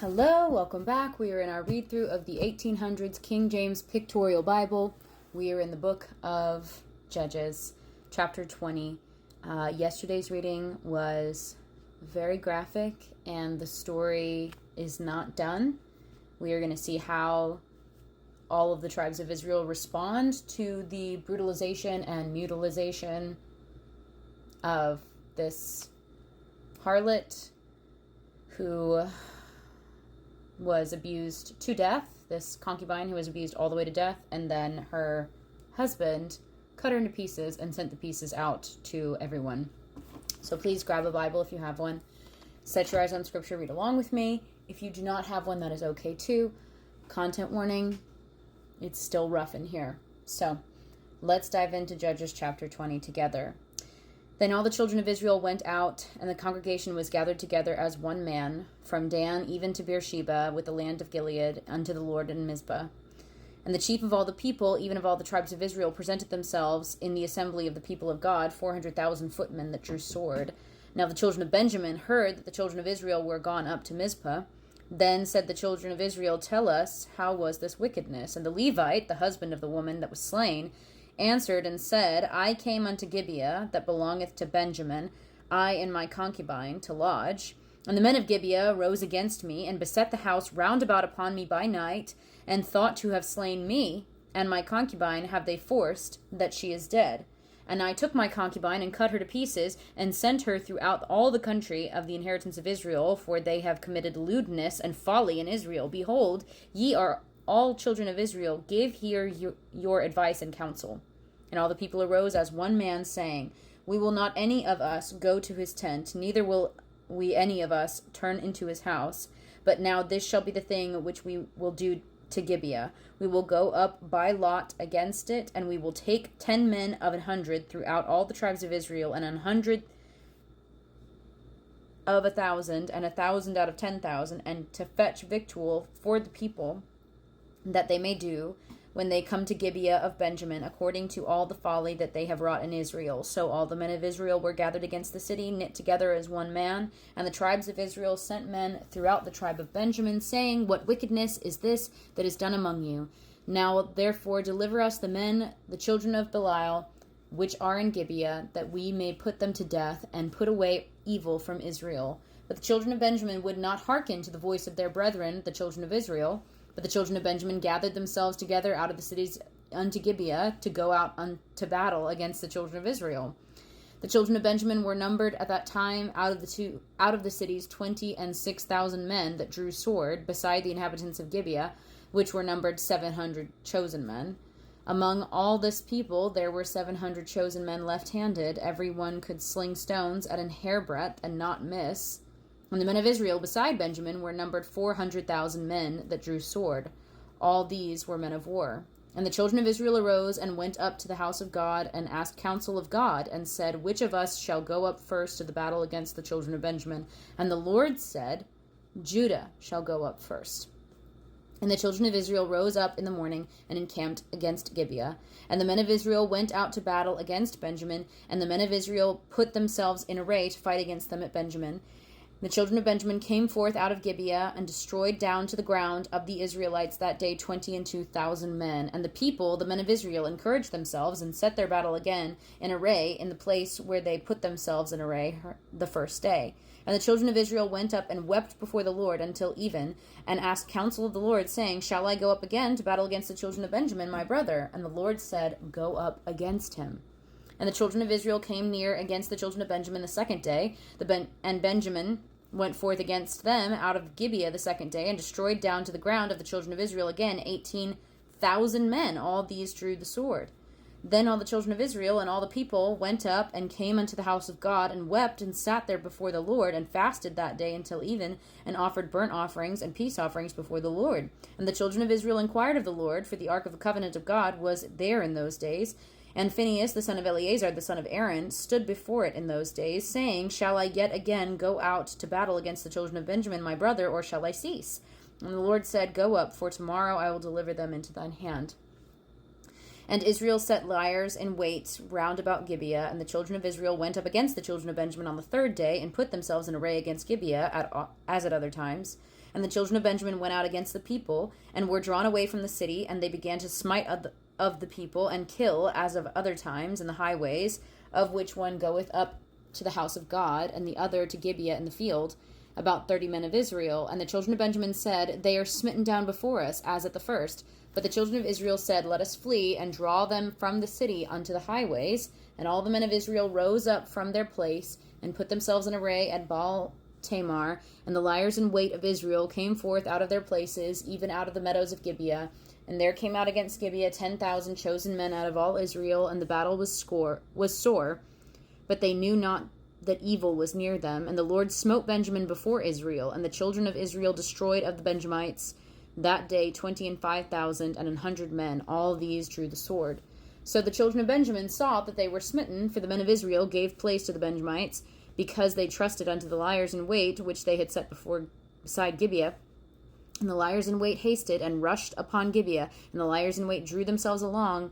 Hello, welcome back. We are in our read through of the 1800s King James Pictorial Bible. We are in the book of Judges, chapter 20. Yesterday's reading was very graphic, and the story is not done. We are going to see how all of the tribes of Israel respond to the brutalization and mutilization of this harlot who was abused to death, this concubine who was abused all the way to death, and then her husband cut her into pieces and sent the pieces out to everyone. So please grab a Bible if you have one. Set your eyes on scripture, read along with me. If you do not have one, that is okay too. Content warning, it's still rough in here. So let's dive into Judges chapter 20 together. Then all the children of Israel went out, and the congregation was gathered together as one man, from Dan even to Beersheba, with the land of Gilead, unto the Lord in Mizpah. And the chief of all the people, even of all the tribes of Israel, presented themselves in the assembly of the people of God, 400,000 footmen that drew sword. Now the children of Benjamin heard that the children of Israel were gone up to Mizpah. Then said the children of Israel, Tell us, how was this wickedness? And the Levite, the husband of the woman that was slain, answered and said, I came unto Gibeah, that belongeth to Benjamin, I and my concubine, to lodge. And the men of Gibeah rose against me, and beset the house round about upon me by night, and thought to have slain me, and my concubine have they forced, that she is dead. And I took my concubine, and cut her to pieces, and sent her throughout all the country of the inheritance of Israel, for they have committed lewdness and folly in Israel. Behold, ye are all children of Israel, give here your advice and counsel. And all the people arose as one man, saying, We will not any of us go to his tent, neither will we any of us turn into his house. But now this shall be the thing which we will do to Gibeah. We will go up by lot against it, and we will take 10 men of 100 throughout all the tribes of Israel, and 100 of 1,000, and 1,000 out of 10,000, and to fetch victual for the people, that they may do when they come to Gibeah of Benjamin, according to all the folly that they have wrought in Israel. So all the men of Israel were gathered against the city, knit together as one man. And the tribes of Israel sent men throughout the tribe of Benjamin, saying, What wickedness is this that is done among you? Now therefore deliver us the men, the children of Belial, which are in Gibeah, that we may put them to death, and put away evil from Israel. But the children of Benjamin would not hearken to the voice of their brethren, the children of Israel. But the children of Benjamin gathered themselves together out of the cities unto Gibeah, to go out unto battle against the children of Israel. The children of Benjamin were numbered at that time out of the cities 26,000 men that drew sword, beside the inhabitants of Gibeah, which were numbered 700 chosen men. Among all this people there were 700 chosen men left-handed. Every one could sling stones at an hairbreadth and not miss. And the men of Israel beside Benjamin were numbered 400,000 men that drew sword. All these were men of war. And the children of Israel arose and went up to the house of God, and asked counsel of God, and said, Which of us shall go up first to the battle against the children of Benjamin? And the Lord said, Judah shall go up first. And the children of Israel rose up in the morning and encamped against Gibeah. And the men of Israel went out to battle against Benjamin, and the men of Israel put themselves in array to fight against them at Benjamin. The children of Benjamin came forth out of Gibeah, and destroyed down to the ground of the Israelites that day 22,000 men. And the people, the men of Israel, encouraged themselves, and set their battle again in array in the place where they put themselves in array the first day. And the children of Israel went up and wept before the Lord until even, and asked counsel of the Lord, saying, Shall I go up again to battle against the children of Benjamin, my brother? And the Lord said, Go up against him. And the children of Israel came near against the children of Benjamin the second day, and Benjamin went forth against them out of Gibeah the second day, and destroyed down to the ground of the children of Israel again 18,000 men. All these drew the sword. Then all the children of Israel and all the people went up and came unto the house of God, and wept and sat there before the Lord, and fasted that day until even, and offered burnt offerings and peace offerings before the Lord. And the children of Israel inquired of the Lord, for the ark of the covenant of God was there in those days. And Phinehas, the son of Eleazar, the son of Aaron, stood before it in those days, saying, Shall I yet again go out to battle against the children of Benjamin, my brother, or shall I cease? And the Lord said, Go up, for tomorrow I will deliver them into thine hand. And Israel set liers in wait round about Gibeah, and the children of Israel went up against the children of Benjamin on the third day, and put themselves in array against Gibeah, as at other times. And the children of Benjamin went out against the people, and were drawn away from the city, and they began to smite of the people, and kill, as of other times, in the highways, of which one goeth up to the house of God, and the other to Gibeah in the field, about 30 men of Israel. And the children of Benjamin said, They are smitten down before us, as at the first. But the children of Israel said, Let us flee, and draw them from the city unto the highways. And all the men of Israel rose up from their place, and put themselves in array at Baal Tamar. And the liers in wait of Israel came forth out of their places, even out of the meadows of Gibeah. And there came out against Gibeah 10,000 chosen men out of all Israel, and the battle was sore, but they knew not that evil was near them. And the Lord smote Benjamin before Israel, and the children of Israel destroyed of the Benjamites that day 25,000 and 100 men. All these drew the sword. So the children of Benjamin saw that they were smitten, for the men of Israel gave place to the Benjamites, because they trusted unto the liers in wait, which they had set beside Gibeah. And the liers in wait hasted and rushed upon Gibeah, and the liers in wait drew themselves along,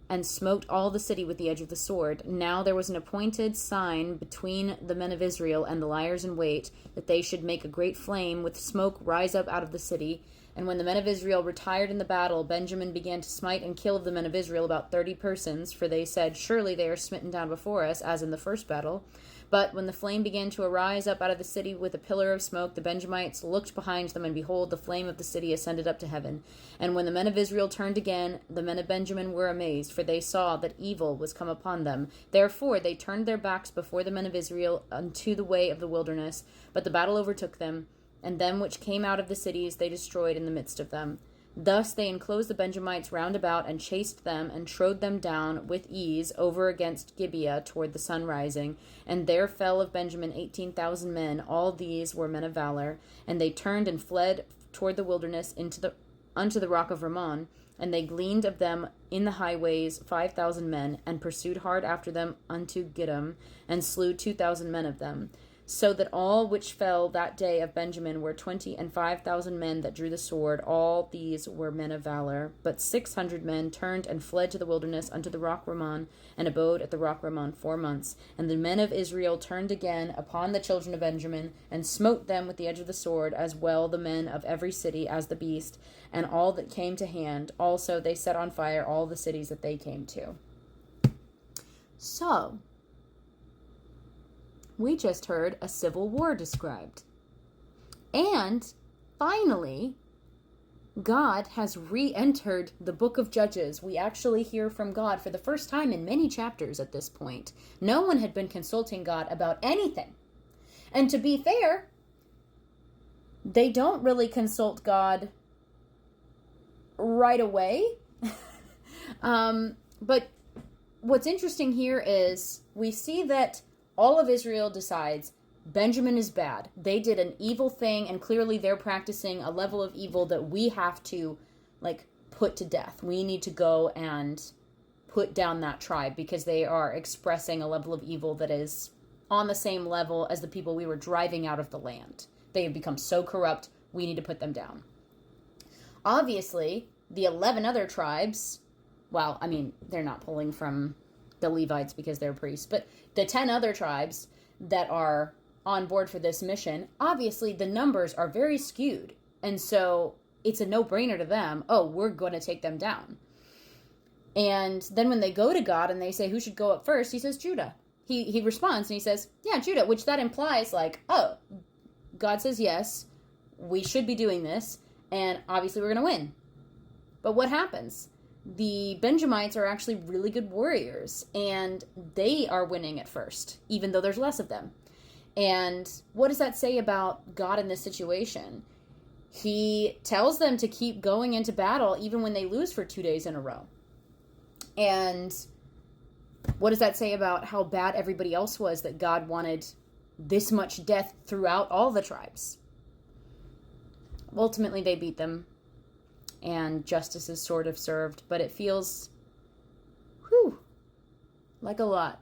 and smote all the city with the edge of the sword. Now there was an appointed sign between the men of Israel and the liers in wait, that they should make a great flame with smoke rise up out of the city. And when the men of Israel retired in the battle, Benjamin began to smite and kill of the men of Israel about 30 persons, for they said, Surely they are smitten down before us, as in the first battle. But when the flame began to arise up out of the city with a pillar of smoke, the Benjamites looked behind them, and behold, the flame of the city ascended up to heaven. And when the men of Israel turned again, the men of Benjamin were amazed, for they saw that evil was come upon them. Therefore they turned their backs before the men of Israel unto the way of the wilderness. But the battle overtook them, and them which came out of the cities they destroyed in the midst of them. Thus they enclosed the Benjamites round about, and chased them, and trode them down with ease over against Gibeah toward the sun rising. And there fell of Benjamin 18,000 men. All these were men of valor. And they turned and fled toward the wilderness unto the rock of Rimmon. And they gleaned of them in the highways 5,000 men, and pursued hard after them unto Gidom, and slew 2,000 men of them. So that all which fell that day of Benjamin were 25,000 men that drew the sword. All these were men of valor. But 600 men turned and fled to the wilderness unto the rock Rimmon, and abode at the rock Rimmon 4 months. And the men of Israel turned again upon the children of Benjamin, and smote them with the edge of the sword, as well the men of every city as the beast, and all that came to hand. Also they set on fire all the cities that they came to. So we just heard a civil war described. And finally, God has re-entered the book of Judges. We actually hear from God for the first time in many chapters at this point. No one had been consulting God about anything. And to be fair, they don't really consult God right away. But what's interesting here is we see that all of Israel decides Benjamin is bad. They did an evil thing, and clearly they're practicing a level of evil that we have to, put to death. We need to go and put down that tribe, because they are expressing a level of evil that is on the same level as the people we were driving out of the land. They have become so corrupt, we need to put them down. Obviously, the 11 other tribes, they're not pulling from the Levites because they're priests, but the 10 other tribes that are on board for this mission, obviously the numbers are very skewed. And so it's a no-brainer to them, we're going to take them down. And then when they go to God and they say, who should go up first? He says, Judah. He responds and he says, yeah, Judah, which that implies God says, yes, we should be doing this. And obviously we're going to win. But what happens? The Benjamites are actually really good warriors, and they are winning at first, even though there's less of them. And what does that say about God in this situation? He tells them to keep going into battle even when they lose for 2 days in a row. And what does that say about how bad everybody else was, that God wanted this much death throughout all the tribes? Ultimately, they beat them, and justice is sort of served, but it feels, like a lot.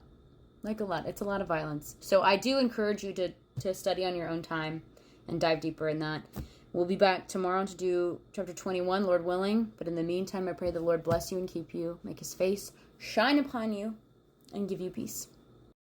It's a lot of violence. So I do encourage you to study on your own time and dive deeper in that. We'll be back tomorrow to do chapter 21, Lord willing. But in the meantime, I pray the Lord bless you and keep you, make his face shine upon you, and give you peace.